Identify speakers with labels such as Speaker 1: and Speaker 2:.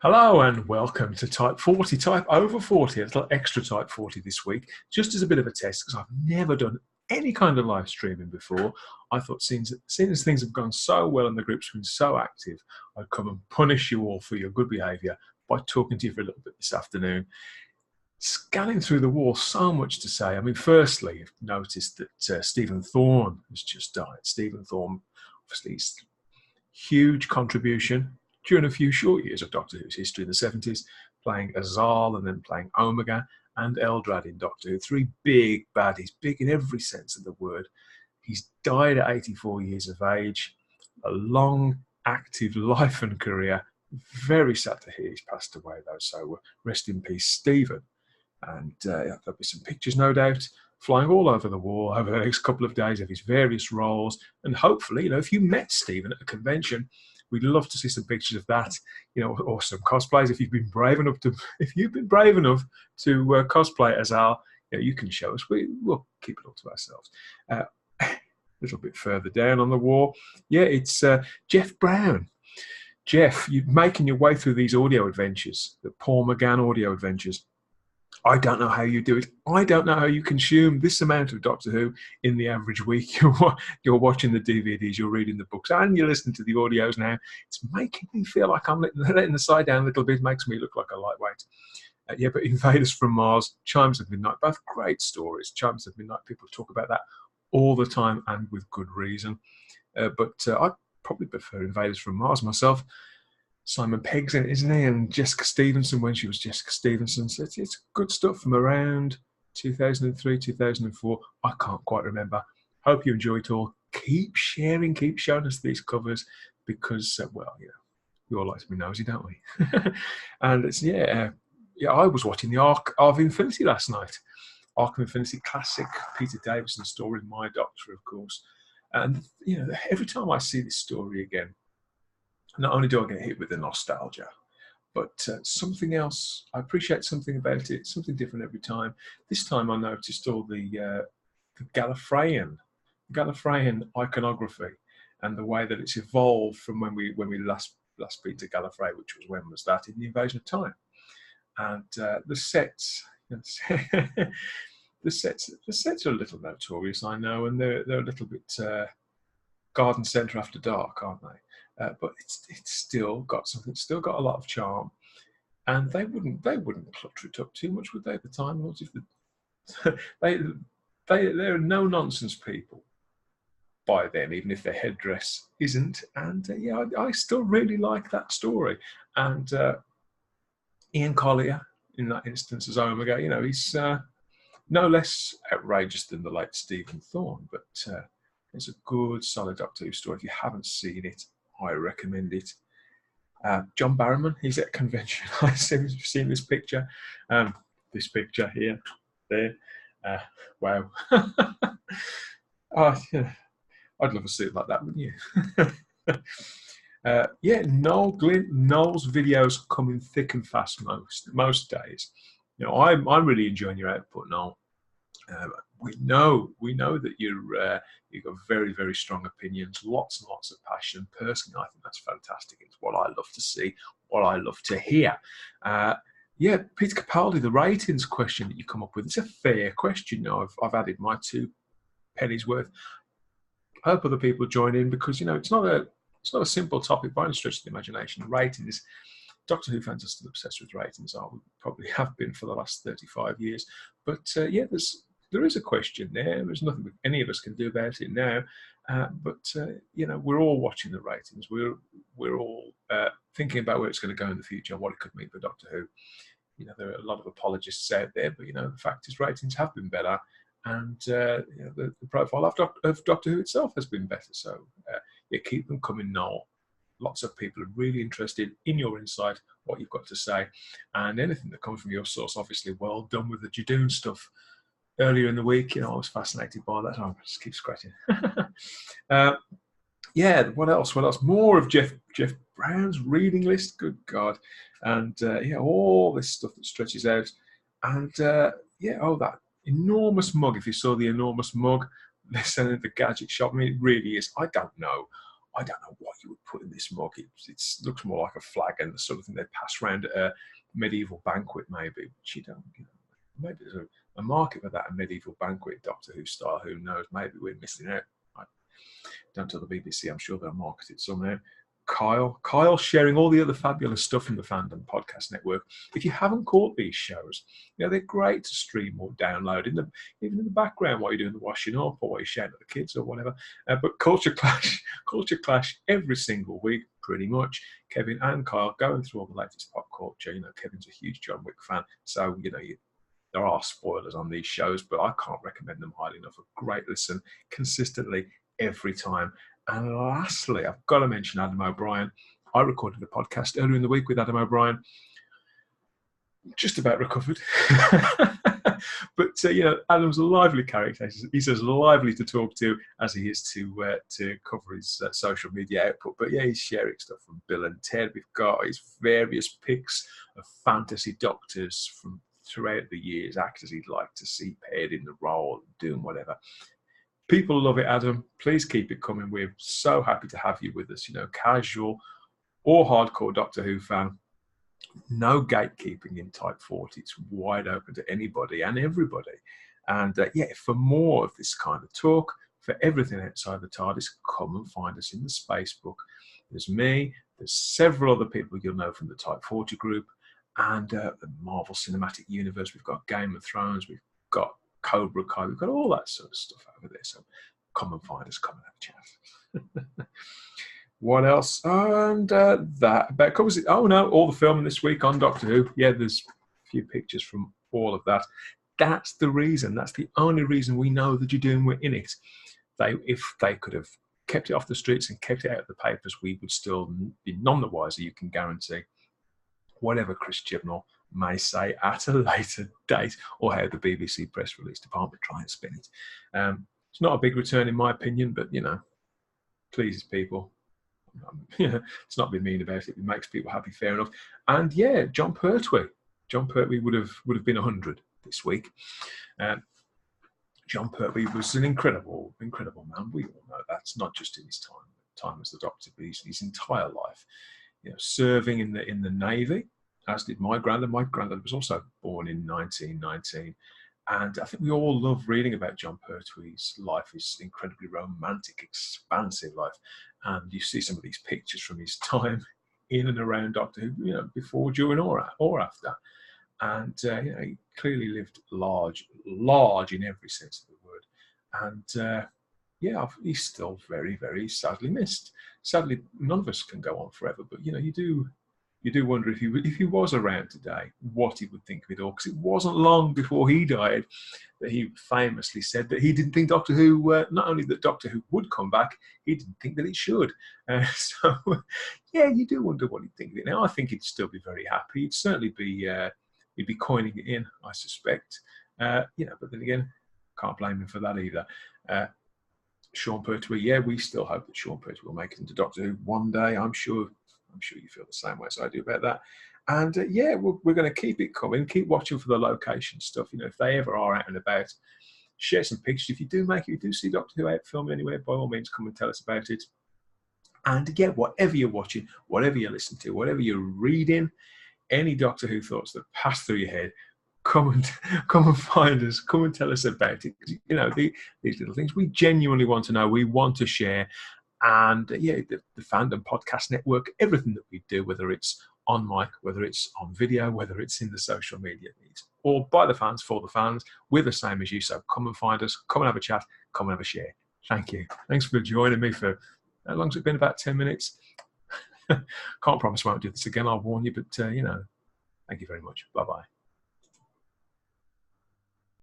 Speaker 1: Hello and welcome to Type 40, Type Over 40, a little extra Type 40 this week, just as a bit of a test because I've never done any kind of live streaming before. I thought, seeing as things have gone so well and the group's been so active, I'd come and punish you all for your good behaviour by talking to you for a little bit this afternoon. Scanning through the wall, so much to say. I mean, firstly, I've noticed that Stephen Thorne has just died. Stephen Thorne, obviously, he's huge contribution during a few short years of Doctor Who's history in the 70s, playing Azal and then playing Omega and Eldrad in Doctor Who. Three big baddies, big in every sense of the word. He's died at 84 years of age, a long, active life and career. Very sad to hear he's passed away, though, so rest in peace, Stephen. And there'll be some pictures, no doubt, flying all over the wall over the next couple of days of his various roles. And hopefully, if you met Stephen at a convention, we'd love to see some pictures of that, or some cosplays. If you've been brave enough to cosplay as Al, you can show us. We'll keep it all to ourselves. A little bit further down on the wall, it's Jeff Brown. Jeff, you're making your way through these audio adventures, the Paul McGann audio adventures. I don't know how you do it. I don't know how you consume this amount of Doctor Who in the average week. You're watching the DVDs, you're reading the books, and you're listening to the audios now. It's making me feel like I'm letting the side down a little bit. Makes me look like a lightweight. But Invaders from Mars, Chimes of Midnight, both great stories. Chimes of Midnight, people talk about that all the time and with good reason. But I probably prefer Invaders from Mars myself. Simon Pegg's in it, isn't he? And Jessica Stevenson when she was Jessica Stevenson. So it's good stuff from around 2003, 2004. I can't quite remember. Hope you enjoy it all. Keep sharing, keep showing us these covers because, we all like to be nosy, don't we? And it's, I was watching the Arc of Infinity last night. Arc of Infinity, classic Peter Davison story, My Doctor, of course. And, every time I see this story again, not only do I get hit with the nostalgia, but something else. I appreciate something about it, something different every time. This time I noticed all the Gallifreyan iconography and the way that it's evolved from when we last been to Gallifrey, which was when was that? In the Invasion of Time. And the sets, the sets are a little notorious, I know, and they're a little bit garden centre after dark, aren't they? But it's still got something. It's still got a lot of charm, and they wouldn't clutter it up too much, would they? At the time, what if they're no nonsense people by them, even if their headdress isn't. And I still really like that story. And Ian Collier, in that instance, as Omega, he's no less outrageous than the late Stephen Thorne, but it's a good, solid Doctor Who story. If you haven't seen it, I recommend it. John Barrowman, he's at a convention. I've seen this picture. This picture here, there. Wow. I'd love a suit like that, wouldn't you? Noel Glynn. Noel's videos come in thick and fast most days. I'm really enjoying your output, Noel. We know that you've got very, very strong opinions, lots and lots of passion. Personally, I think that's fantastic. It's what I love to see, what I love to hear. Peter Capaldi, the ratings question that you come up with, it's a fair question. I've added my 2 pennies worth. I hope other people join in because it's not a simple topic by any stretch of the imagination. Ratings. Doctor Who fans are still obsessed with ratings. We probably have been for the last 35 years. But there is a question there. There's nothing any of us can do about it now. We're all watching the ratings. We're all thinking about where it's going to go in the future and what it could mean for Doctor Who. There are a lot of apologists out there, but the fact is ratings have been better, and the profile of Doctor Who itself has been better. So keep them coming, Noel. Lots of people are really interested in your insight, what you've got to say, and anything that comes from your source. Obviously, well done with the Judoon stuff earlier in the week. I was fascinated by that. I just keep scratching. What else? More of Jeff Brown's reading list. Good God, and all this stuff that stretches out, and that enormous mug. If you saw the enormous mug they're selling at the gadget shop, I mean, it really is. I don't know. I don't know what you would put in this mug. It looks more like a flag and the sort of thing they pass around at a medieval banquet, maybe. Which you don't, maybe there's a market for that, a medieval banquet, Doctor Who style. Who knows? Maybe we're missing out. Don't tell the BBC. I'm sure they'll market it somehow. Kyle sharing all the other fabulous stuff from the Fandom Podcast Network. If you haven't caught these shows, they're great to stream or download even in the background while you're doing the washing up or while you're shouting at the kids or whatever. But Culture Clash every single week, pretty much. Kevin and Kyle going through all the latest pop culture. Kevin's a huge John Wick fan, so there are spoilers on these shows, but I can't recommend them highly enough. A great listen consistently every time. And lastly, I've got to mention Adam O'Brien. I recorded a podcast earlier in the week with Adam O'Brien. Just about recovered. But, Adam's a lively character. He's as lively to talk to as he is to cover his social media output. But, yeah, he's sharing stuff from Bill and Ted. We've got his various picks of fantasy doctors from throughout the years, actors he'd like to see paired in the role, doing whatever. People love it, Adam. Please keep it coming. We're so happy to have you with us. Casual or hardcore Doctor Who fan. No gatekeeping in Type 40. It's wide open to anybody and everybody. And for more of this kind of talk, for everything outside the TARDIS, come and find us in the Spacebook. There's me. There's several other people you'll know from the Type 40 group and the Marvel Cinematic Universe. We've got Game of Thrones. We've got Cobra Kai, we've got all that sort of stuff over there. So come and find us, come and have a chat. What else? And that about covers it. Oh no, all the filming this week on Doctor Who. Yeah, there's a few pictures from all of that. That's the reason. That's the only reason we know that Judoon were in it. If they could have kept it off the streets and kept it out of the papers, we would still be none the wiser. You can guarantee. Whatever Chris Chibnall may say at a later date, or how the BBC press release department try and spin it. It's not a big return in my opinion, but pleases people. It's not being mean about it. It makes people happy, fair enough. And yeah, John Pertwee would have been 100 this week. John Pertwee was an incredible man. We all know that's not just in his time as the Doctor, but his entire life. Serving in the Navy, as did my granddad. My granddad was also born in 1919. And I think we all love reading about John Pertwee's life, his incredibly romantic, expansive life. And you see some of these pictures from his time in and around Doctor Who, before, during, or after. And, he clearly lived large in every sense of the word. And, he's still very, very sadly missed. Sadly, none of us can go on forever, but you do wonder if he was around today, what he would think of it all. Because it wasn't long before he died that he famously said that he didn't think Doctor Who, not only that Doctor Who would come back, he didn't think that it should. You do wonder what he'd think of it. Now, I think he'd still be very happy. He'd certainly be, he'd be coining it in, I suspect. But then again, can't blame him for that either. Sean Pertwee, we still hope that Sean Pertwee will make it into Doctor Who one day. I'm sure you feel the same way as I do about that. And we're going to keep it coming. Keep watching for the location stuff. If they ever are out and about, share some pictures. If you do see Doctor Who out filming anywhere, by all means, come and tell us about it. And whatever you're watching, whatever you're listening to, whatever you're reading, any Doctor Who thoughts that pass through your head, come and find us. Come and tell us about it. These little things we genuinely want to know. We want to share. And the Fandom Podcast Network, everything that we do, whether it's on mic, whether it's on video, whether it's in the social media, it's all by the fans, for the fans. We're the same as you. So come and find us. Come and have a chat. Come and have a share. Thank you. Thanks for joining me for, how long's it been? About 10 minutes. Can't promise I won't do this again. I'll warn you. But, thank you very much. Bye-bye.